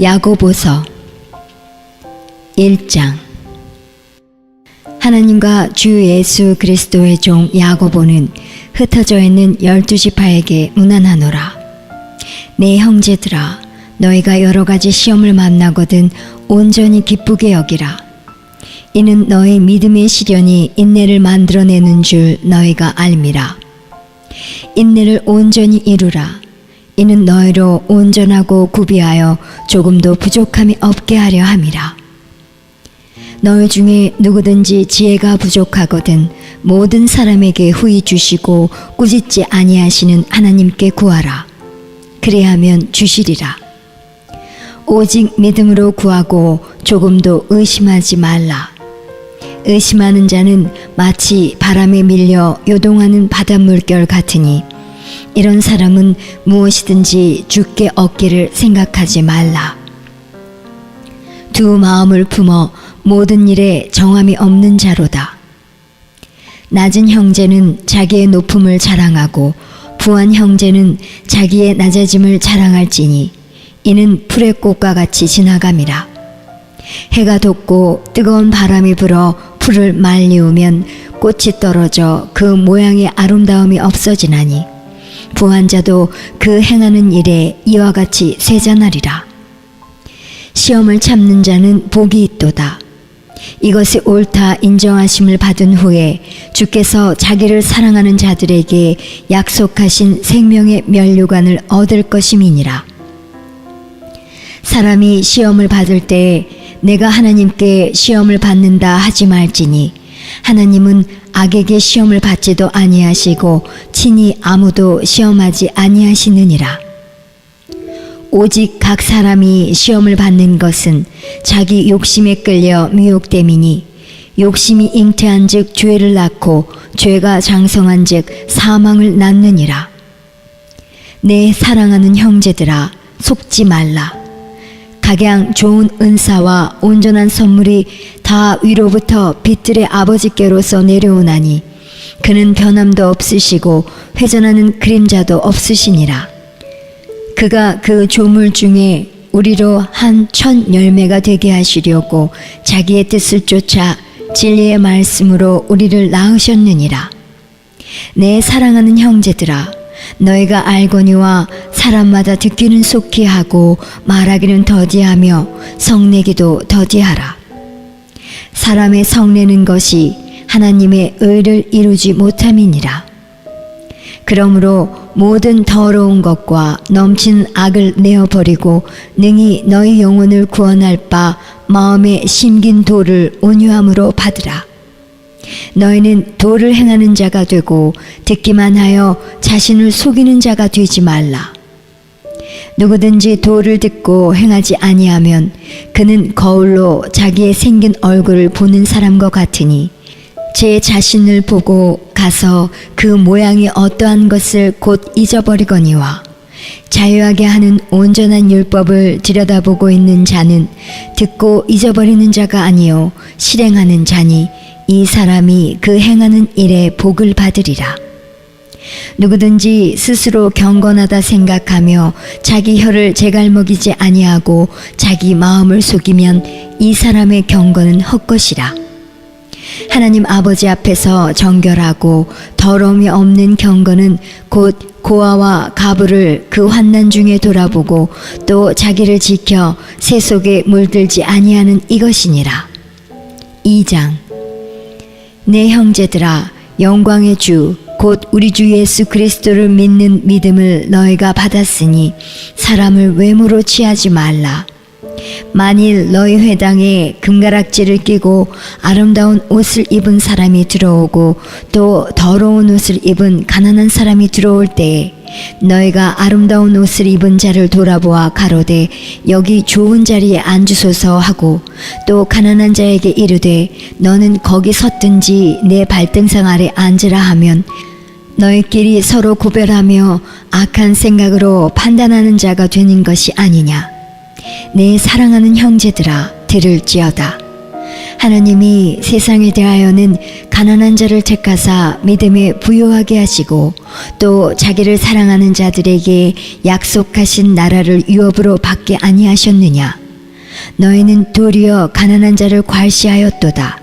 야고보서 1장. 하나님과 주 예수 그리스도의 종 야고보는 흩어져 있는 12지파에게 문안하노라. 내 형제들아, 너희가 여러 가지 시험을 만나거든 온전히 기쁘게 여기라. 이는 너희 믿음의 시련이 인내를 만들어내는 줄 너희가 알미라. 인내를 온전히 이루라. 이는 너희로 온전하고 구비하여 조금도 부족함이 없게 하려 함이라. 너희 중에 누구든지 지혜가 부족하거든 모든 사람에게 후히 주시고 꾸짖지 아니하시는 하나님께 구하라. 그래야면 주시리라. 오직 믿음으로 구하고 조금도 의심하지 말라. 의심하는 자는 마치 바람에 밀려 요동하는 바닷물결 같으니 이런 사람은 무엇이든지 주께 얻기를 생각하지 말라. 두 마음을 품어 모든 일에 정함이 없는 자로다. 낮은 형제는 자기의 높음을 자랑하고 부한 형제는 자기의 낮아짐을 자랑할지니 이는 풀의 꽃과 같이 지나감이라. 해가 돋고 뜨거운 바람이 불어 풀을 말리우면 꽃이 떨어져 그 모양의 아름다움이 없어지나니 부한 자도 그 행하는 일에 이와 같이 쇠잔하리라. 시험을 참는 자는 복이 있도다. 이것이 옳다 인정하심을 받은 후에 주께서 자기를 사랑하는 자들에게 약속하신 생명의 면류관을 얻을 것임이니라. 사람이 시험을 받을 때에 내가 하나님께 시험을 받는다 하지 말지니 하나님은 악에게 시험을 받지도 아니하시고 친히 아무도 시험하지 아니하시느니라. 오직 각 사람이 시험을 받는 것은 자기 욕심에 끌려 미혹됨이니 욕심이 잉태한 즉 죄를 낳고 죄가 장성한 즉 사망을 낳느니라. 내 사랑하는 형제들아, 속지 말라. 각양 좋은 은사와 온전한 선물이 다 위로부터 빛들의 아버지께로서 내려오나니 그는 변함도 없으시고 회전하는 그림자도 없으시니라. 그가 그 조물 중에 우리로 한 천 열매가 되게 하시려고 자기의 뜻을 쫓아 진리의 말씀으로 우리를 낳으셨느니라. 내 사랑하는 형제들아, 너희가 알거니와 사람마다 듣기는 속히 하고 말하기는 더디하며 성내기도 더디하라. 사람의 성내는 것이 하나님의 의를 이루지 못함이니라. 그러므로 모든 더러운 것과 넘치는 악을 내어버리고 능히 너희 영혼을 구원할 바 마음에 심긴 도를 온유함으로 받으라. 너희는 도를 행하는 자가 되고 듣기만 하여 자신을 속이는 자가 되지 말라. 누구든지 도를 듣고 행하지 아니하면 그는 거울로 자기의 생긴 얼굴을 보는 사람과 같으니 제 자신을 보고 가서 그 모양이 어떠한 것을 곧 잊어버리거니와 자유하게 하는 온전한 율법을 들여다보고 있는 자는 듣고 잊어버리는 자가 아니요 실행하는 자니 이 사람이 그 행하는 일에 복을 받으리라. 누구든지 스스로 경건하다 생각하며 자기 혀를 제갈먹이지 아니하고 자기 마음을 속이면 이 사람의 경건은 헛것이라. 하나님 아버지 앞에서 정결하고 더러움이 없는 경건은 곧 고아와 가부를 그 환난 중에 돌아보고 또 자기를 지켜 새 속에 물들지 아니하는 이것이니라. 2장. 내 형제들아, 영광의 주 곧 우리 주 예수 그리스도를 믿는 믿음을 너희가 받았으니 사람을 외모로 취하지 말라. 만일 너희 회당에 금가락지를 끼고 아름다운 옷을 입은 사람이 들어오고 또 더러운 옷을 입은 가난한 사람이 들어올 때에 너희가 아름다운 옷을 입은 자를 돌아보아 가로되 여기 좋은 자리에 앉으소서 하고 또 가난한 자에게 이르되 너는 거기 섰든지 내 발등상 아래 앉으라 하면 너희끼리 서로 구별하며 악한 생각으로 판단하는 자가 되는 것이 아니냐. 내 사랑하는 형제들아, 들을지어다. 하나님이 세상에 대하여는 가난한 자를 택하사 믿음에 부요하게 하시고 또 자기를 사랑하는 자들에게 약속하신 나라를 유업으로 받게 아니하셨느냐. 너희는 도리어 가난한 자를 괄시하였도다.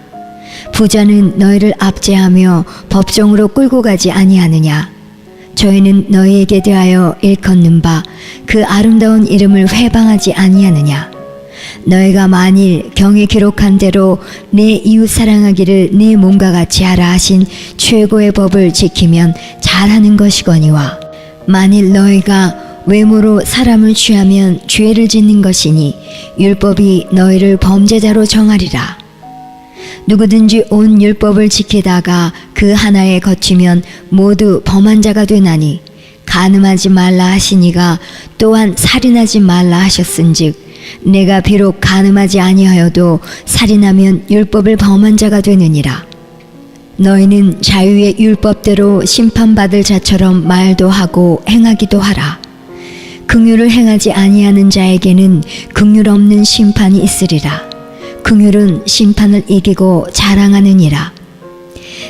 부자는 너희를 압제하며 법정으로 끌고 가지 아니하느냐. 저희는 너희에게 대하여 일컫는 바 그 아름다운 이름을 회방하지 아니하느냐. 너희가 만일 경에 기록한 대로 내 이웃 사랑하기를 내 몸과 같이 하라 하신 최고의 법을 지키면 잘하는 것이거니와, 만일 너희가 외모로 사람을 취하면 죄를 짓는 것이니 율법이 너희를 범죄자로 정하리라. 누구든지 온 율법을 지키다가 그 하나에 거치면 모두 범한 자가 되나니, 간음하지 말라 하시니가 또한 살인하지 말라 하셨은즉 내가 비록 간음하지 아니하여도 살인하면 율법을 범한 자가 되느니라. 너희는 자유의 율법대로 심판받을 자처럼 말도 하고 행하기도 하라. 긍휼을 행하지 아니하는 자에게는 긍휼 없는 심판이 있으리라. 긍휼은 심판을 이기고 자랑하느니라.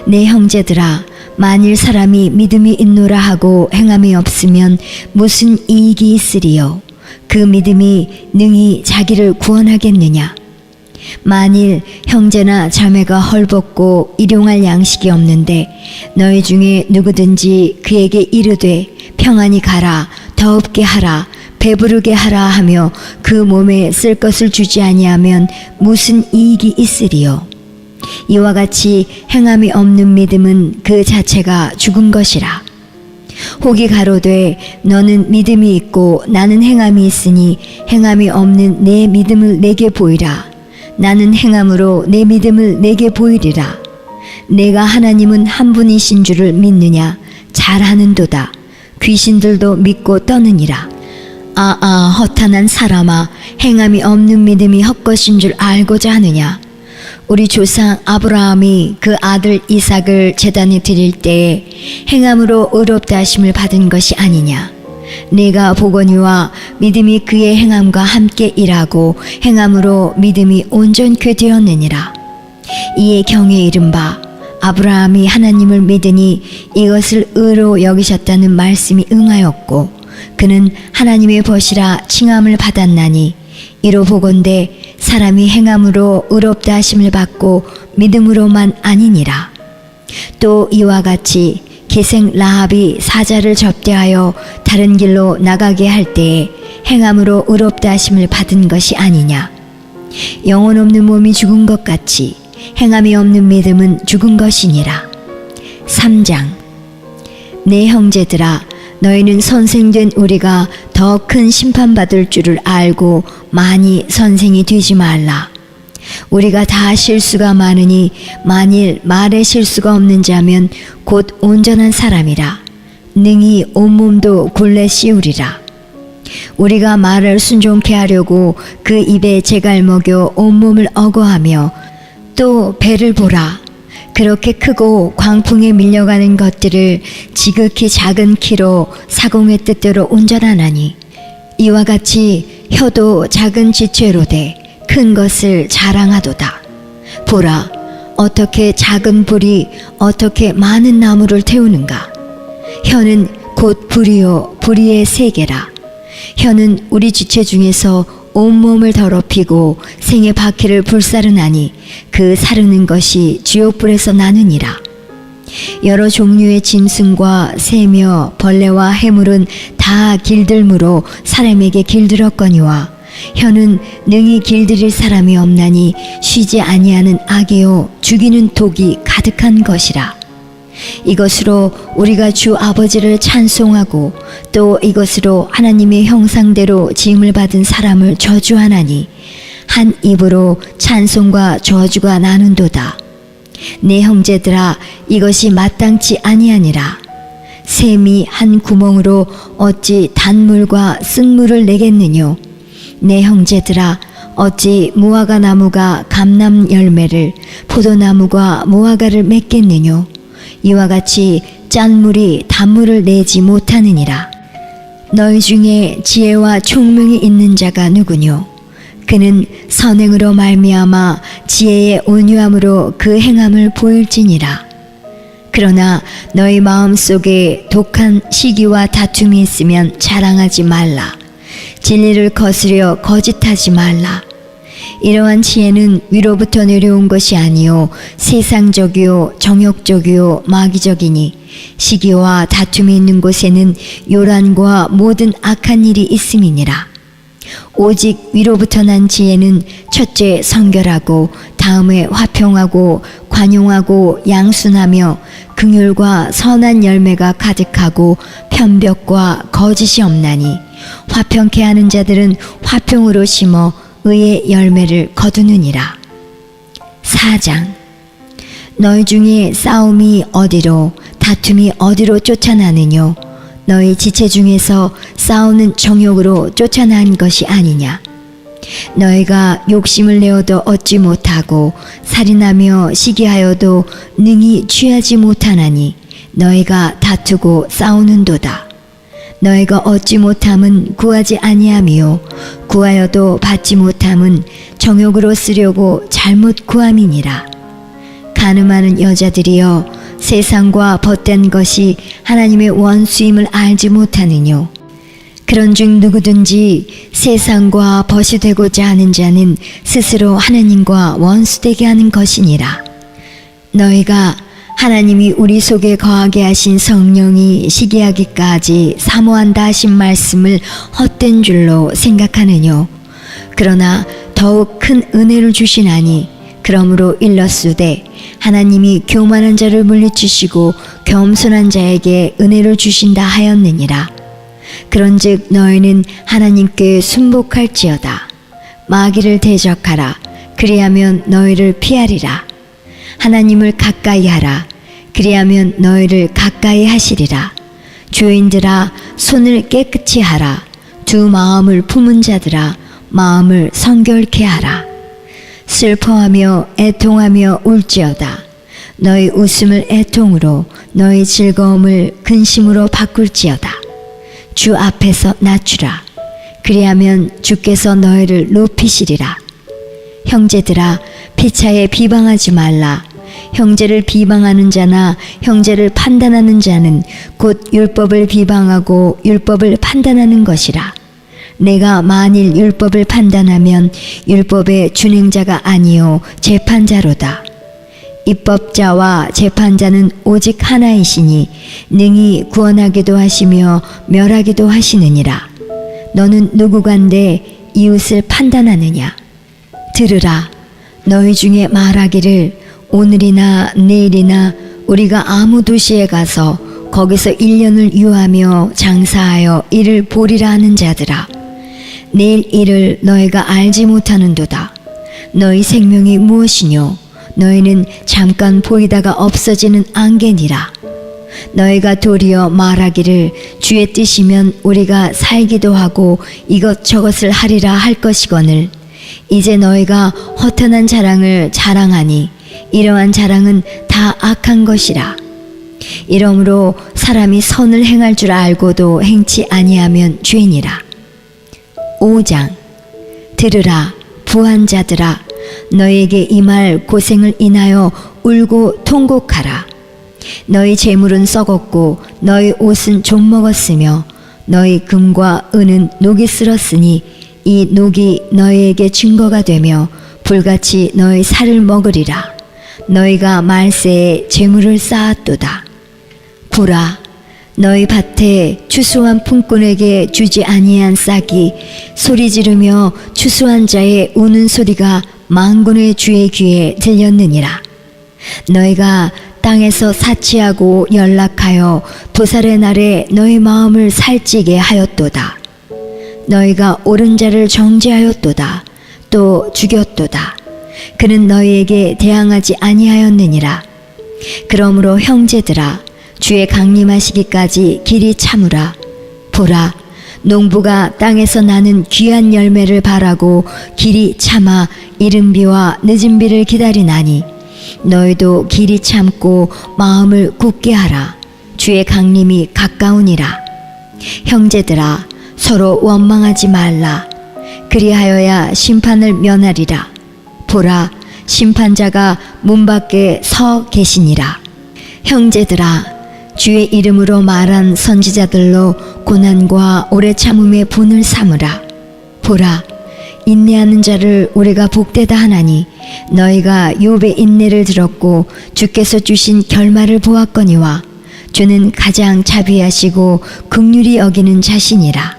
내 형제들아, 만일 사람이 믿음이 있노라 하고 행함이 없으면 무슨 이익이 있으리요? 그 믿음이 능히 자기를 구원하겠느냐? 만일 형제나 자매가 헐벗고 일용할 양식이 없는데 너희 중에 누구든지 그에게 이르되 평안히 가라, 더웁게 하라, 배부르게 하라 하며 그 몸에 쓸 것을 주지 아니하면 무슨 이익이 있으리요? 이와 같이 행함이 없는 믿음은 그 자체가 죽은 것이라. 혹이 가로되 너는 믿음이 있고 나는 행함이 있으니 행함이 없는 내 믿음을 내게 보이라. 나는 행함으로 내 믿음을 내게 보이리라. 내가 하나님은 한 분이신 줄을 믿느냐? 잘하는도다. 귀신들도 믿고 떠느니라. 허탄한 사람아, 행함이 없는 믿음이 헛것인 줄 알고자 하느냐? 우리 조상 아브라함이 그 아들 이삭을 제단에 드릴 때에 행함으로 의롭다 하심을 받은 것이 아니냐. 내가 보거니와 믿음이 그의 행함과 함께 일하고 행함으로 믿음이 온전케 되었느니라. 이에 경에 이른바 아브라함이 하나님을 믿으니 이것을 의로 여기셨다는 말씀이 응하였고 그는 하나님의 벗이라 칭함을 받았나니, 이로 보건대 사람이 행함으로 의롭다 하심을 받고 믿음으로만 아니니라. 또 이와 같이 기생 라합이 사자를 접대하여 다른 길로 나가게 할 때에 행함으로 의롭다 하심을 받은 것이 아니냐. 영혼 없는 몸이 죽은 것 같이 행함이 없는 믿음은 죽은 것이니라. 3장. 내 형제들아, 너희는 선생된 우리가 더 큰 심판받을 줄을 알고 많이 선생이 되지 말라. 우리가 다 실수가 많으니 만일 말에 실수가 없는 자면 곧 온전한 사람이라. 능히 온몸도 굴레 씌우리라. 우리가 말을 순종케 하려고 그 입에 재갈 먹여 온몸을 어거하며 또 배를 보라. 그렇게 크고 광풍에 밀려가는 것들을 지극히 작은 키로 사공의 뜻대로 운전하나니, 이와 같이 혀도 작은 지체로 돼 큰 것을 자랑하도다. 보라, 어떻게 작은 불이 어떻게 많은 나무를 태우는가. 혀는 곧 불이요 불의의 세계라. 혀는 우리 지체 중에서 온몸을 더럽히고 생의 바퀴를 불사르나니 그 사르는 것이 지옥불에서 나느니라. 여러 종류의 짐승과 새며 벌레와 해물은 다 길들므로 사람에게 길들었거니와, 혀는 능히 길들일 사람이 없나니 쉬지 아니하는 악이요 죽이는 독이 가득한 것이라. 이것으로 우리가 주 아버지를 찬송하고 또 이것으로 하나님의 형상대로 지음을 받은 사람을 저주하나니, 한 입으로 찬송과 저주가 나는도다. 내 형제들아, 이것이 마땅치 아니하니라. 샘이 한 구멍으로 어찌 단물과 쓴물을 내겠느뇨. 내 형제들아, 어찌 무화과 나무가 감람 열매를, 포도나무가 무화과를 맺겠느뇨. 이와 같이 짠물이 단물을 내지 못하느니라. 너희 중에 지혜와 총명이 있는 자가 누구뇨? 그는 선행으로 말미암아 지혜의 온유함으로 그 행함을 보일지니라. 그러나 너희 마음속에 독한 시기와 다툼이 있으면 자랑하지 말라. 진리를 거스려 거짓하지 말라. 이러한 지혜는 위로부터 내려온 것이 아니요 세상적이요 정욕적이요 마귀적이니 시기와 다툼이 있는 곳에는 요란과 모든 악한 일이 있음이니라. 오직 위로부터 난 지혜는 첫째 성결하고 다음에 화평하고 관용하고 양순하며 긍휼과 선한 열매가 가득하고 편벽과 거짓이 없나니 화평케 하는 자들은 화평으로 심어 의의 열매를 거두느니라. 4장. 너희 중에 싸움이 어디로 다툼이 어디로 쫓아나느뇨? 너희 지체 중에서 싸우는 정욕으로 쫓아난 것이 아니냐? 너희가 욕심을 내어도 얻지 못하고 살인하며 시기하여도 능히 취하지 못하나니 너희가 다투고 싸우는도다. 너희가 얻지 못함은 구하지 아니함이요 구하여도 받지 못함은 정욕으로 쓰려고 잘못 구함이니라. 간음하는 여자들이여 세상과 벗된 것이 하나님의 원수임을 알지 못하느뇨? 그런즉 누구든지 세상과 벗이 되고자 하는 자는 스스로 하나님과 원수되게 하는 것이니라. 너희가 하나님이 우리 속에 거하게 하신 성령이 시기하기까지 사모한다 하신 말씀을 헛된 줄로 생각하느뇨? 그러나 더욱 큰 은혜를 주시나니 그러므로 일렀으되 하나님이 교만한 자를 물리치시고 겸손한 자에게 은혜를 주신다 하였느니라. 그런즉 너희는 하나님께 순복할지어다. 마귀를 대적하라. 그리하면 너희를 피하리라. 하나님을 가까이 하라. 그리하면 너희를 가까이 하시리라. 죄인들아 손을 깨끗이 하라. 두 마음을 품은 자들아 마음을 성결케 하라. 슬퍼하며 애통하며 울지어다. 너희 웃음을 애통으로 너희 즐거움을 근심으로 바꿀지어다. 주 앞에서 낮추라. 그리하면 주께서 너희를 높이시리라. 형제들아 피차에 비방하지 말라. 형제를 비방하는 자나 형제를 판단하는 자는 곧 율법을 비방하고 율법을 판단하는 것이라. 내가 만일 율법을 판단하면 율법의 준행자가 아니요 재판자로다. 입법자와 재판자는 오직 하나이시니 능히 구원하기도 하시며 멸하기도 하시느니라. 너는 누구간데 이웃을 판단하느냐? 들으라. 너희 중에 말하기를 오늘이나 내일이나 우리가 아무 도시에 가서 거기서 1년을 유하며 장사하여 이를 보리라 하는 자들아. 내일 일을 너희가 알지 못하는도다. 너희 생명이 무엇이뇨? 너희는 잠깐 보이다가 없어지는 안개니라. 너희가 도리어 말하기를 주의 뜻이면 우리가 살기도 하고 이것저것을 하리라 할 것이거늘 이제 너희가 허탄한 자랑을 자랑하니 이러한 자랑은 다 악한 것이라. 이러므로 사람이 선을 행할 줄 알고도 행치 아니하면 죄니라. 5장. 들으라 부한 자들아. 너희에게 이 말 고생을 인하여 울고 통곡하라. 너희 재물은 썩었고 너희 옷은 좀 먹었으며 너희 금과 은은 녹이 쓸었으니 이 녹이 너희에게 증거가 되며 불같이 너희 살을 먹으리라. 너희가 말세에 재물을 쌓았도다. 보라, 너희 밭에 추수한 품꾼에게 주지 아니한 싹이 소리 지르며 추수한 자의 우는 소리가 만군의 주의 귀에 들렸느니라. 너희가 땅에서 사치하고 연락하여 도살의 날에 너희 마음을 살찌게 하였도다. 너희가 옳은 자를 정죄하였도다. 또 죽였도다. 그는 너희에게 대항하지 아니하였느니라. 그러므로 형제들아, 주의 강림하시기까지 길이 참으라. 보라, 농부가 땅에서 나는 귀한 열매를 바라고 길이 참아 이른 비와 늦은 비를 기다리나니 너희도 길이 참고 마음을 굳게 하라. 주의 강림이 가까우니라. 형제들아, 서로 원망하지 말라. 그리하여야 심판을 면하리라. 보라, 심판자가 문 밖에 서 계시니라. 형제들아, 주의 이름으로 말한 선지자들로 고난과 오래 참음의 분을 삼으라. 보라, 인내하는 자를 우리가 복되다 하나니 너희가 욥의 인내를 들었고 주께서 주신 결말을 보았거니와 주는 가장 자비하시고 긍휼히 여기는 자신이라.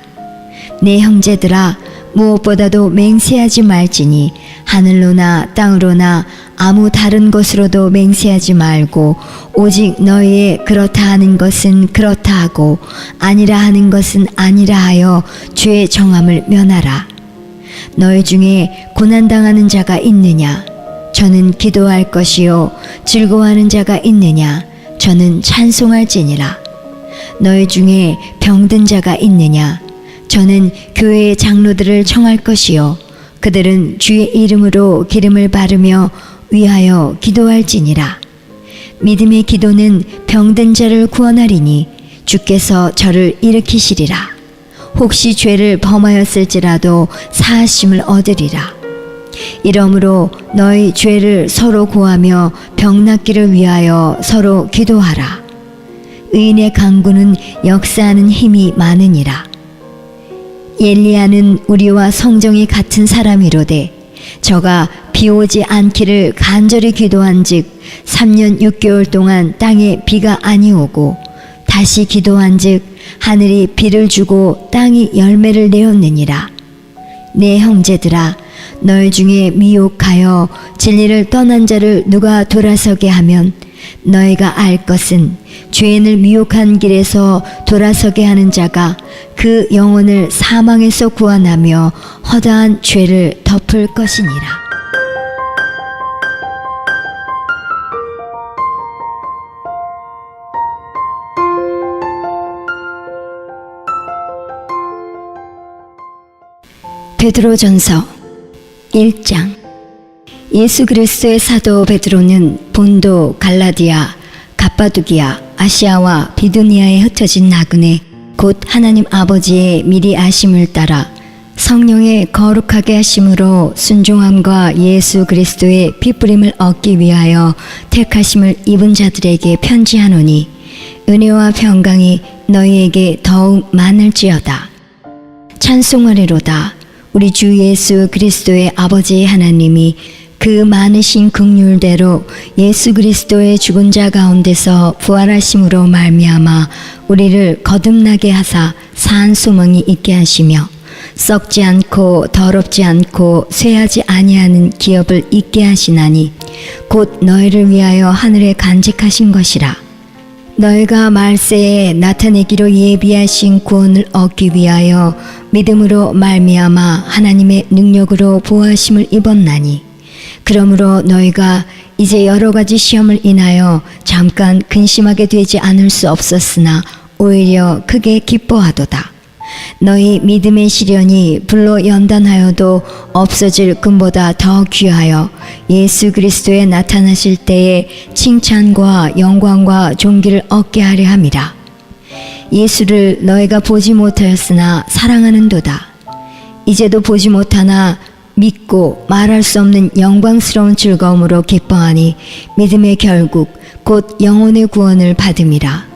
내 형제들아, 무엇보다도 맹세하지 말지니 하늘로나 땅으로나 아무 다른 것으로도 맹세하지 말고 오직 너희의 그렇다 하는 것은 그렇다 하고 아니라 하는 것은 아니라 하여 주의 정함을 면하라. 너희 중에 고난당하는 자가 있느냐? 저는 기도할 것이요. 즐거워하는 자가 있느냐? 저는 찬송할지니라. 너희 중에 병든 자가 있느냐? 저는 교회의 장로들을 청할 것이요. 그들은 주의 이름으로 기름을 바르며 위하여 기도할지니라. 믿음의 기도는 병든 자를 구원하리니 주께서 저를 일으키시리라. 혹시 죄를 범하였을지라도 사하심을 얻으리라. 이러므로 너희 죄를 서로 고하며 병 낫기를 위하여 서로 기도하라. 의인의 강구는 역사하는 힘이 많으니라. 엘리야는 우리와 성정이 같은 사람이로되 저가 비 오지 않기를 간절히 기도한즉 3년 6개월 동안 땅에 비가 아니오고 다시 기도한즉 하늘이 비를 주고 땅이 열매를 내었느니라. 내 형제들아, 너희 중에 미혹하여 진리를 떠난 자를 누가 돌아서게 하면 너희가 알 것은 죄인을 미혹한 길에서 돌아서게 하는 자가 그 영혼을 사망에서 구원하며 허다한 죄를 덮을 것이니라. 베드로전서 1장. 예수 그리스도의 사도 베드로는 본도, 갈라디아, 갑바두기아, 아시아와 비두니아에 흩어진 나그네 곧 하나님 아버지의 미리 아심을 따라 성령의 거룩하게 하심으로 순종함과 예수 그리스도의 피뿌림을 얻기 위하여 택하심을 입은 자들에게 편지하노니 은혜와 평강이 너희에게 더욱 많을지어다. 찬송하리로다. 우리 주 예수 그리스도의 아버지 하나님이 그 많으신 긍휼대로 예수 그리스도의 죽은 자 가운데서 부활하심으로 말미암아 우리를 거듭나게 하사 산 소망이 있게 하시며 썩지 않고 더럽지 않고 쇠하지 아니하는 기업을 있게 하시나니 곧 너희를 위하여 하늘에 간직하신 것이라. 너희가 말세에 나타내기로 예비하신 구원을 얻기 위하여 믿음으로 말미암아 하나님의 능력으로 보호하심을 입었나니 그러므로 너희가 이제 여러 가지 시험을 인하여 잠깐 근심하게 되지 않을 수 없었으나 오히려 크게 기뻐하도다. 너희 믿음의 시련이 불로 연단하여도 없어질 금보다 더 귀하여 예수 그리스도에 나타나실 때에 칭찬과 영광과 존귀를 얻게 하려 함이라. 예수를 너희가 보지 못하였으나 사랑하는도다. 이제도 보지 못하나 믿고 말할 수 없는 영광스러운 즐거움으로 기뻐하니 믿음의 결국 곧 영혼의 구원을 받음이라.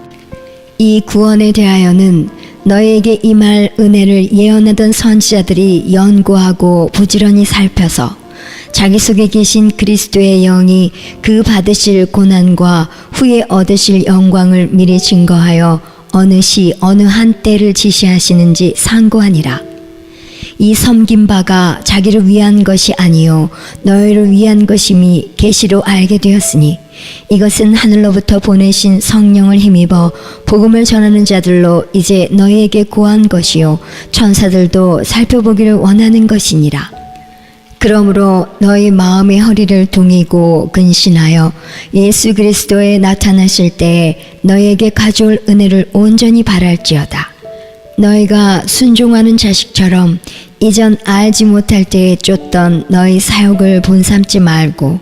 이 구원에 대하여는 너희에게 임할 은혜를 예언하던 선지자들이 연구하고 부지런히 살펴서 자기 속에 계신 그리스도의 영이 그 받으실 고난과 후에 얻으실 영광을 미리 증거하여 어느 시 어느 한 때를 지시하시는지 상고하니라. 이 섬긴 바가 자기를 위한 것이 아니요 너희를 위한 것임이 계시로 알게 되었으니 이것은 하늘로부터 보내신 성령을 힘입어 복음을 전하는 자들로 이제 너희에게 고한 것이요 천사들도 살펴보기를 원하는 것이니라. 그러므로 너희 마음의 허리를 동이고 근신하여 예수 그리스도에 나타나실 때에 너희에게 가져올 은혜를 온전히 바랄지어다. 너희가 순종하는 자식처럼 이전 알지 못할 때에 쫓던 너희 사욕을 본삼지 말고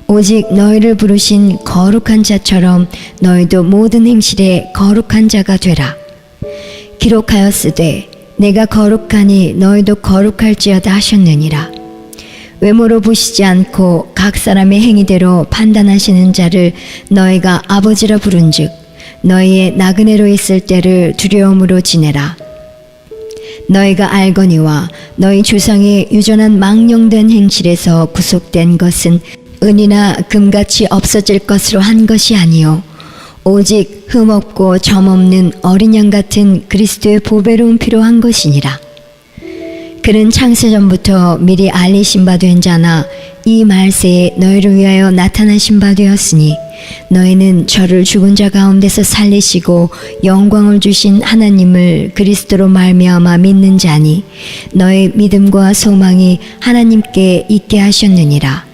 오직 너희를 부르신 거룩한 자처럼 너희도 모든 행실에 거룩한 자가 되라. 기록하였으되 내가 거룩하니 너희도 거룩할지어다 하셨느니라. 외모로 보시지 않고 각 사람의 행위대로 판단하시는 자를 너희가 아버지라 부른즉 너희의 나그네로 있을 때를 두려움으로 지내라. 너희가 알거니와 너희 조상의 유전한 망령된 행실에서 구속된 것은 은이나 금같이 없어질 것으로 한 것이 아니요 오직 흠없고 점없는 어린 양 같은 그리스도의 보배로운 피로 한 것이니라. 그는 창세전부터 미리 알리신 바 된 자나 이 말세에 너희를 위하여 나타나신 바 되었으니 너희는 저를 죽은 자 가운데서 살리시고 영광을 주신 하나님을 그리스도로 말미암아 믿는 자니 너희 믿음과 소망이 하나님께 있게 하셨느니라.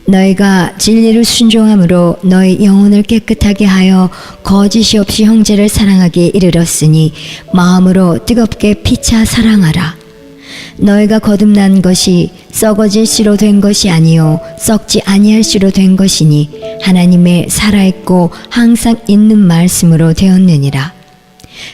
너희가 진리를 순종함으로 너희 영혼을 깨끗하게 하여 거짓이 없이 형제를 사랑하기에 이르렀으니 마음으로 뜨겁게 피차 사랑하라. 너희가 거듭난 것이 썩어질 씨로 된 것이 아니요 썩지 아니할 씨로 된 것이니 하나님의 살아있고 항상 있는 말씀으로 되었느니라.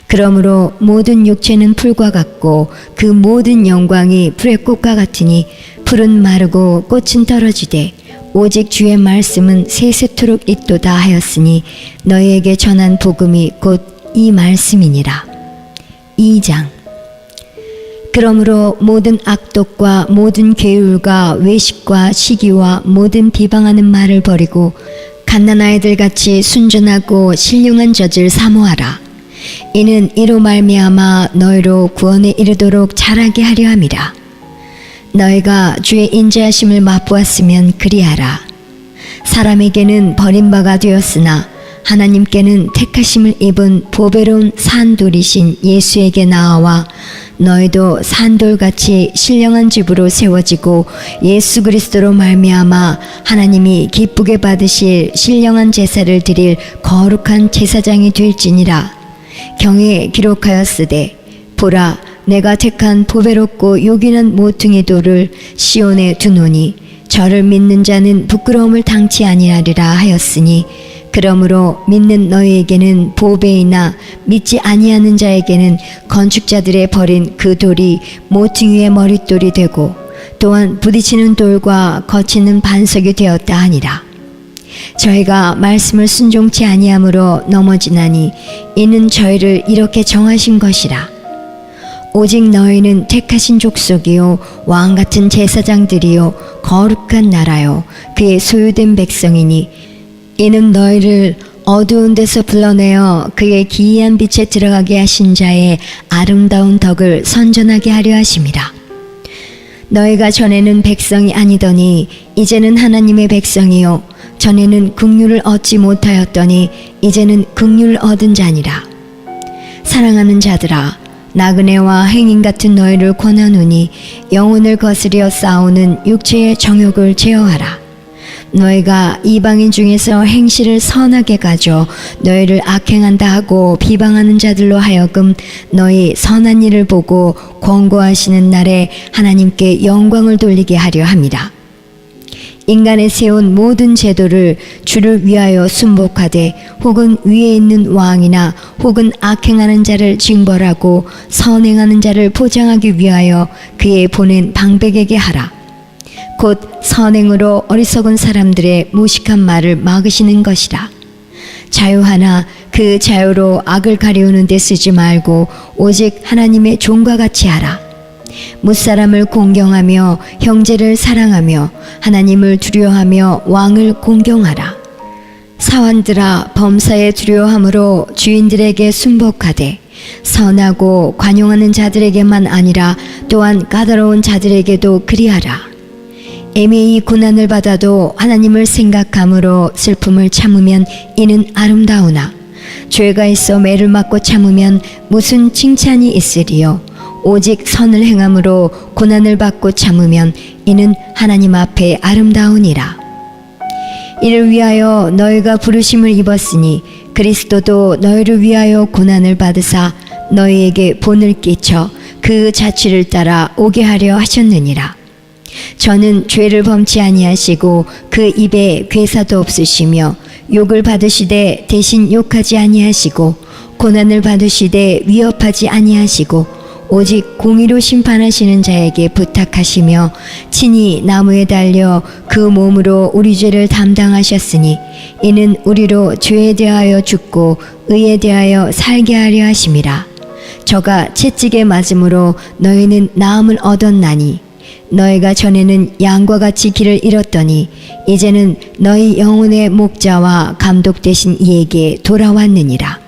그러므로 모든 육체는 풀과 같고 그 모든 영광이 풀의 꽃과 같으니 풀은 마르고 꽃은 떨어지되 오직 주의 말씀은 세세토록 있도다 하였으니 너희에게 전한 복음이 곧 이 말씀이니라. 2장. 그러므로 모든 악독과 모든 괴율과 외식과 시기와 모든 비방하는 말을 버리고 갓난아이들 같이 순전하고 신령한 젖을 사모하라. 이는 이로 말미암아 너희로 구원에 이르도록 자라게 하려 함이라. 너희가 주의 인자하심을 맛보았으면 그리하라. 사람에게는 버림바가 되었으나 하나님께는 택하심을 입은 보배로운 산돌이신 예수에게 나아와 너희도 산돌같이 신령한 집으로 세워지고 예수 그리스도로 말미암아 하나님이 기쁘게 받으실 신령한 제사를 드릴 거룩한 제사장이 될지니라. 경에 기록하였으되 보라 내가 택한 보배롭고 요긴한 모퉁이 돌을 시온에 두노니 저를 믿는 자는 부끄러움을 당치 아니하리라 하였으니 그러므로 믿는 너희에게는 보배이나 믿지 아니하는 자에게는 건축자들의 버린 그 돌이 모퉁이의 머릿돌이 되고 또한 부딪히는 돌과 거치는 반석이 되었다 하니라. 저희가 말씀을 순종치 아니함으로 넘어지나니 이는 저희를 이렇게 정하신 것이라. 오직 너희는 택하신 족속이요 왕같은 제사장들이요 거룩한 나라요 그의 소유된 백성이니 이는 너희를 어두운 데서 불러내어 그의 기이한 빛에 들어가게 하신 자의 아름다운 덕을 선전하게 하려 하심이라. 너희가 전에는 백성이 아니더니 이제는 하나님의 백성이요 전에는 긍휼을 얻지 못하였더니 이제는 긍휼을 얻은 자니라. 사랑하는 자들아 나그네와 행인 같은 너희를 권하노니 영혼을 거스려 싸우는 육체의 정욕을 제어하라. 너희가 이방인 중에서 행실을 선하게 가져 너희를 악행한다 하고 비방하는 자들로 하여금 너희 선한 일을 보고 권고하시는 날에 하나님께 영광을 돌리게 하려 함이라. 인간에 세운 모든 제도를 주를 위하여 순복하되 혹은 위에 있는 왕이나 혹은 악행하는 자를 징벌하고 선행하는 자를 보장하기 위하여 그의 보낸 방백에게 하라. 곧 선행으로 어리석은 사람들의 무식한 말을 막으시는 것이라. 자유하나 그 자유로 악을 가리우는 데 쓰지 말고 오직 하나님의 종과 같이 하라. 무사람을 공경하며 형제를 사랑하며 하나님을 두려워하며 왕을 공경하라. 사환들아 범사에 두려워함으로 주인들에게 순복하되 선하고 관용하는 자들에게만 아니라 또한 까다로운 자들에게도 그리하라. 애매히 고난을 받아도 하나님을 생각함으로 슬픔을 참으면 이는 아름다우나 죄가 있어 매를 맞고 참으면 무슨 칭찬이 있으리요. 오직 선을 행함으로 고난을 받고 참으면 이는 하나님 앞에 아름다우니라. 이를 위하여 너희가 부르심을 입었으니 그리스도도 너희를 위하여 고난을 받으사 너희에게 본을 끼쳐 그 자취를 따라 오게 하려 하셨느니라. 저는 죄를 범치 아니하시고 그 입에 괴사도 없으시며 욕을 받으시되 대신 욕하지 아니하시고 고난을 받으시되 위협하지 아니하시고 오직 공의로 심판하시는 자에게 부탁하시며 친히 나무에 달려 그 몸으로 우리 죄를 담당하셨으니 이는 우리로 죄에 대하여 죽고 의에 대하여 살게 하려 하심이라. 저가 채찍에 맞음으로 너희는 나음을 얻었나니 너희가 전에는 양과 같이 길을 잃었더니 이제는 너희 영혼의 목자와 감독 되신 이에게 돌아왔느니라.